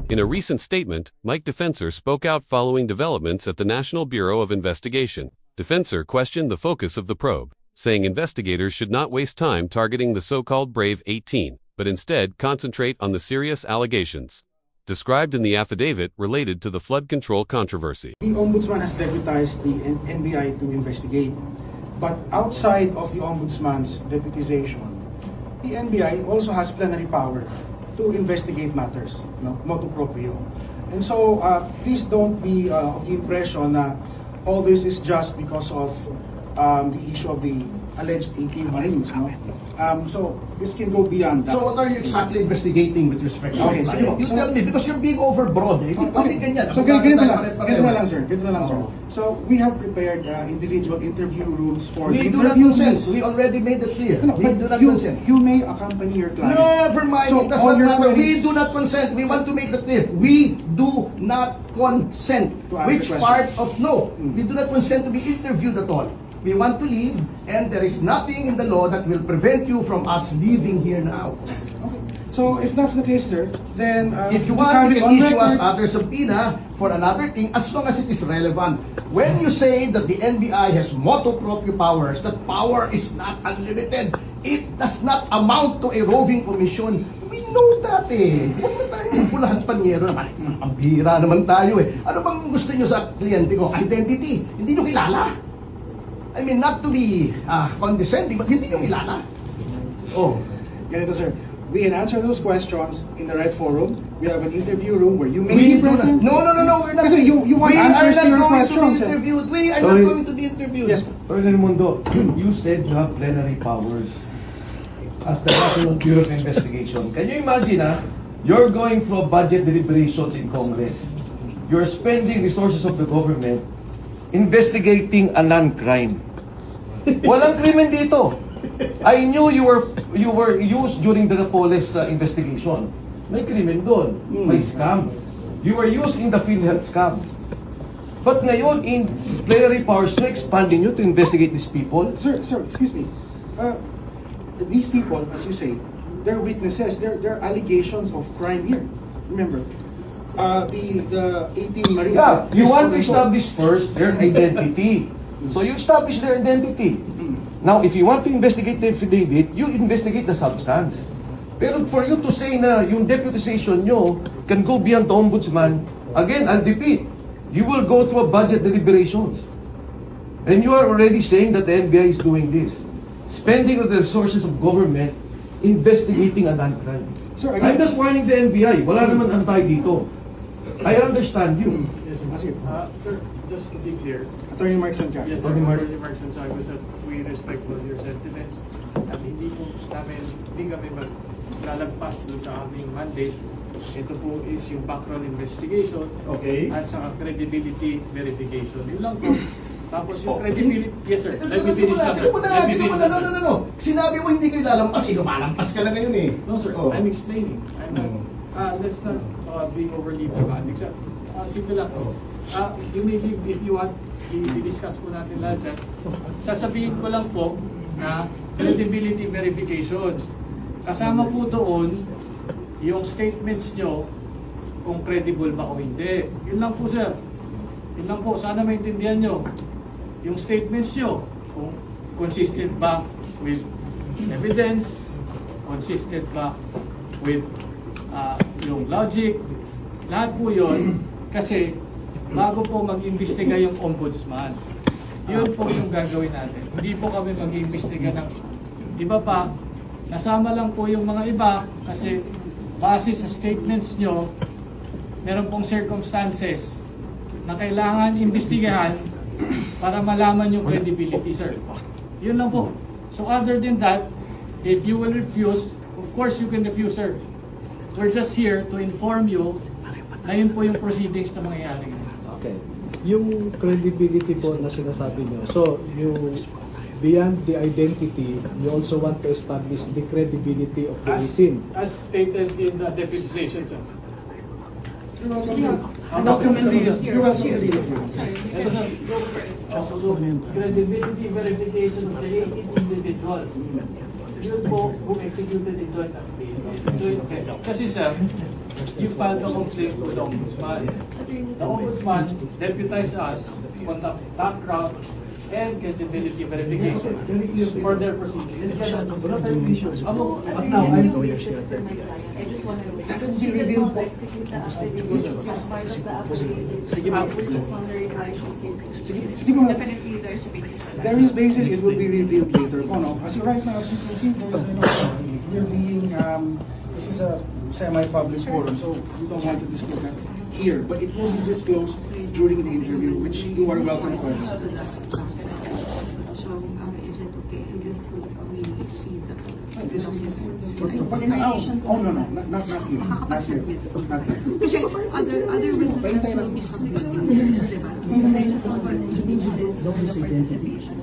In a recent statement, Mike Defensor spoke out following developments at the National Bureau of Investigation. Defensor questioned the focus of the probe, saying investigators should not waste time targeting the so-called Brave 18, but instead concentrate on the serious allegations described in the affidavit related to the flood control controversy. The Ombudsman has deputized the NBI to investigate, but outside of the Ombudsman's deputization, the NBI also has plenary power to investigate matters, motu proprio. And so please don't be of the impression that all this is just because of the issue of the alleged 18 Marines. So this can go beyond that. So what are you exactly investigating with respect to Okay, sige po. You tell me, because you're being overbroad. Hindi ganyan. So ganito na lang, sir. So we have prepared individual interview rules for We the do not interview consent. rules. We already made it clear. No, We but do not you, consent. you may accompany your client. Never mind. So It does all not your matter. We queries- do not consent. We want to make that clear. We do not consent. To answer Which questions. part of no? We do not consent to be interviewed at all. We want to leave, and there is nothing in the law that will prevent you from us leaving here now. Okay. So if that's the case, sir, then If you just want, have you it can on issue us record. other subpoena for another thing as long as it is relevant. When you say that the NBI has motu proprio powers, that power is not unlimited. It does not amount to a roving commission. We know that eh. Huwag na tayo magpulahan panyero naman. Ang bihira naman tayo eh. Ano bang gusto nyo sa kliyente ko? Identity. Hindi nyo kilala. I mean, not to be condescending, but hindi nyo kilala. Oh. Ganito, sir. We can answer those questions in the right forum. We have an interview room where you may We be do not. present. No, we're not. Kasi you want answers to your questions, sir. We are Sorry. not going to be interviewed. Yes. President Mundo, you said you have plenary powers as the National Bureau of Investigation. Can you imagine, you're going through budget deliberations in Congress. You're spending resources of the government investigating a non-crime. Walang krimen dito. I knew you were used during the Napoles investigation. May krimen doon. May scam. You were used in the PhilHealth scam. But ngayon, in plenary powers, you're expanding you to investigate these people. Sir, excuse me. These people, as you say, they're witnesses. They're allegations of crime here. Remember, the 18 Marines. Yeah, you want to establish first their identity. So you establish their identity. Now, if you want to investigate the affidavit, you investigate the substance. Pero for you to say na yung deputization nyo can go beyond the ombudsman, again, I'll repeat, you will go through a budget deliberations. And you are already saying that the NBI is doing this. Spending of the resources of government, investigating a non-crime. Sir, I'm just warning the NBI, wala naman antay dito. I understand you. Yes, sir. Sir, just to be clear, Attorney Mark Santiago. yes, sir, Attorney Mark. Attorney Mark Santiago, sir, we respect all your sentiments at hindi kami maglalagpas dun sa aming mandate. Ito po is yung background investigation Okay. at saka credibility verification. Yun lang po. Tapos yung credibility, yes sir, let me finish na sir. Let me finish na, sir. No. Sinabi mo hindi kayo lalampas, lumalampas ka lang ngayon eh. No sir, Oh. I'm explaining. I'm not, let's not be overly dramatic sir. Simple lang. You may give, if you want, i-discuss po natin lahat sir. Sasabihin ko lang po na credibility verification. Kasama po doon yung statements nyo kung credible ba o hindi. Yun lang po sir. Yun lang po, sana maintindihan nyo. Yung statements nyo, kung consistent ba with evidence, consistent ba with yung logic, lahat po yun, kasi bago po mag-imbestiga yung ombudsman, yun po yung gagawin natin. Hindi po kami mag-imbestiga ng iba pa, nasama lang po yung mga iba, kasi base sa statements nyo, meron pong circumstances na kailangan imbestigahan para malaman yung credibility, sir. Yun lang po. So other than that, if you will refuse, of course you can refuse, sir. We're just here to inform you na yun po yung proceedings na mangyayari. Okay. Yung credibility po na sinasabi nyo, so you beyond the identity, you also want to establish the credibility of the 18. As stated in the deputization, sir. You're welcome to lead. You're welcome to lead. Ito, sir. Also, credibility verification of the 18 individuals. yun po who executed the joint affidavit. So, kasi sir, you filed a complaint to the Ombudsman. The Ombudsman deputized us to conduct background and credibility verification for their proceedings. So, I'm new basis for my client. I just want to know, she did not execute the affidavit as part of the affidavit. We're just wondering why she's saying Sige mo. definitely there's a basis for that. There is basis, it will be revealed later. No? As right now, as you can see, there's we're being, this is a semi-public forum, so we don't want to disclose that here. But it will be disclosed during the interview, which you are welcome to understand. So, is it okay to disclose we see the But, oh no, not here. Not here. Not here. kasi other witnesses will be subject to this, diba? I just want to know this participation.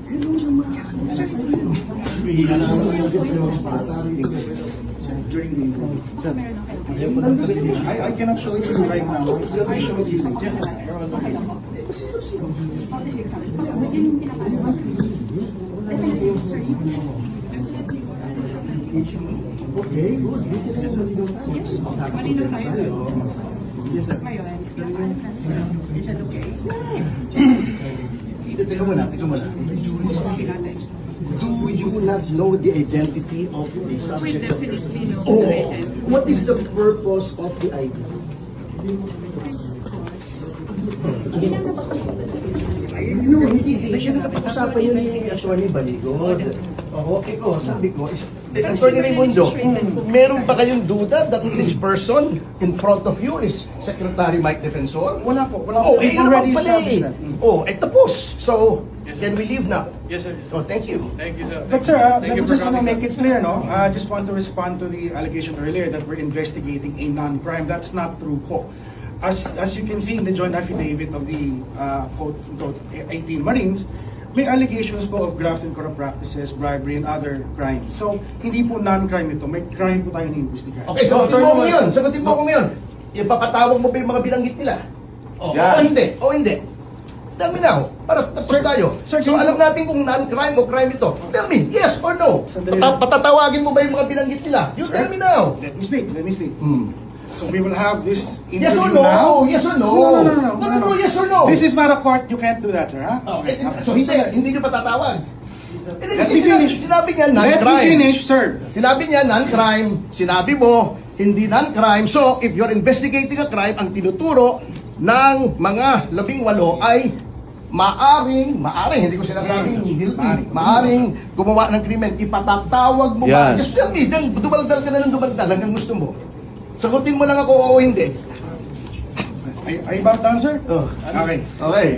During the interview. I cannot show it to you right now. It will be shown to you later. Okay, good. Malinaw tayo. Ngayon, is it okay? Teka muna. Okay natin. Do you not know the identity of the We subject? definitely know Oh, the identity. what is the purpose of the ID? No, hindi. Yan ang pag-usapan yun ni Atty. Baligod. Oo, ikaw, sabi ko, Atty. Raimundo, meron ba kayong duda that this person in front of you is Secretary Mike Defensor? Wala po. Oh, We've yun naman already pala established eh. that. Oh, tapos. So, Yes, can sir. we leave now? Yes, sir. So, thank you. Thank you, sir. But sir, Thank let you me for just coming, make sir. it clear, no? I just want to respond to the allegation earlier that we're investigating a non-crime. That's not true po. As you can see in the joint affidavit of the quote 18 Marines, may allegations po of graft and corrupt practices, bribery, and other crimes. So, hindi po non-crime ito. May crime po tayo na-investigahan. Okay, sagutin mo ko ngayon. Sagutin mo ko ngayon. Ipapatawag mo ba yung mga binanggit nila? O hindi? O hindi? Tell me now, para tapos tayo. Sir, So alam natin kung non-crime o crime ito. Tell me, yes or no? Sandali lang. Patatawagin mo ba yung mga binanggit nila? You Sir, tell me now. Let me speak. So we will have this interview Yes or no? now. Yes or no? No, yes or no? This is not a court. You can't do that, sir. Ha? So hindi nyo patatawag. Hindi Let kasi me finish. sinabi niya Let me non-crime. finish, sir. Sinabi niya non-crime. Sinabi mo, hindi non-crime. So, if you're investigating a crime, ang tinuturo ng mga 18 ay maaring, hindi ko sinasabing guilty, maaring gumawa ng krimen, ipatatawag mo ba? Yan. Just tell me, then dumaldal ka na ng dumaldal hanggang gusto mo. Sagutin mo lang ako, oo hindi. Are you about done, sir? Oh. Okay. Okay.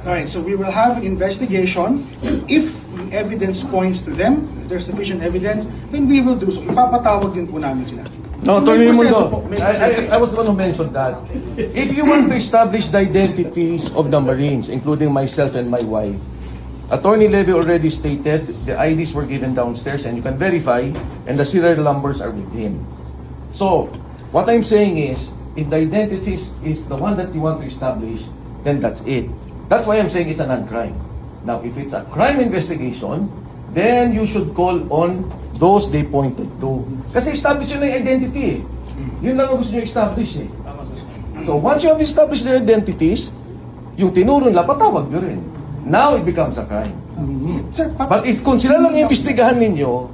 Alright, so we will have an investigation. If the evidence points to them, if there's sufficient evidence, then we will do so. Ipapatawag din po namin sila. No, So, Atty. may proseso Raimundo, po, may proseso. I was the one who mentioned that. If you want to establish the identities of the Marines, including myself and my wife, Attorney Levy already stated the IDs were given downstairs and you can verify, and the serial numbers are with him. So, what I'm saying is, if the identity is the one that you want to establish, then that's it. That's why I'm saying it's a non-crime. Now, if it's a crime investigation, then you should call on those they pointed to. Kasi establish yun na yung identity eh. Yun lang ang gusto nyo establish eh. So once you have established their identities, yung tinuro nila, patawag nyo rin. Now it becomes a crime. Sir, But if kung sila lang imbestigahan ninyo,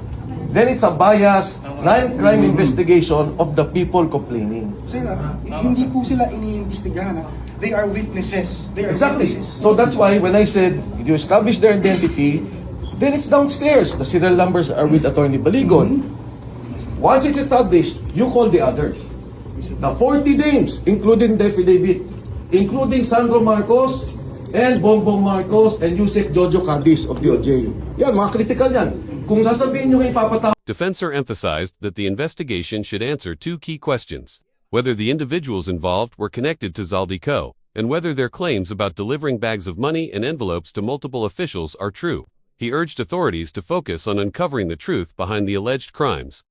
then it's a biased, non-crime investigation of the people complaining. Sir, hindi po sila iniimbestigahan. Ha? They are witnesses. They are Exactly. witnesses. So that's why when I said you establish their identity, then it's downstairs. The serial numbers are with Attorney Baligon. Once it's established, you call the others. The 40 names, including the affidavit, including Sandro Marcos and Bongbong Marcos and Yusek Jojo Cadiz of DOJ. Yan, mga critical yan. Kung sasabihin nyo ipapatawag, Defensor emphasized that the investigation should answer two key questions: whether the individuals involved were connected to Zaldico, and whether their claims about delivering bags of money and envelopes to multiple officials are true. He urged authorities to focus on uncovering the truth behind the alleged crimes.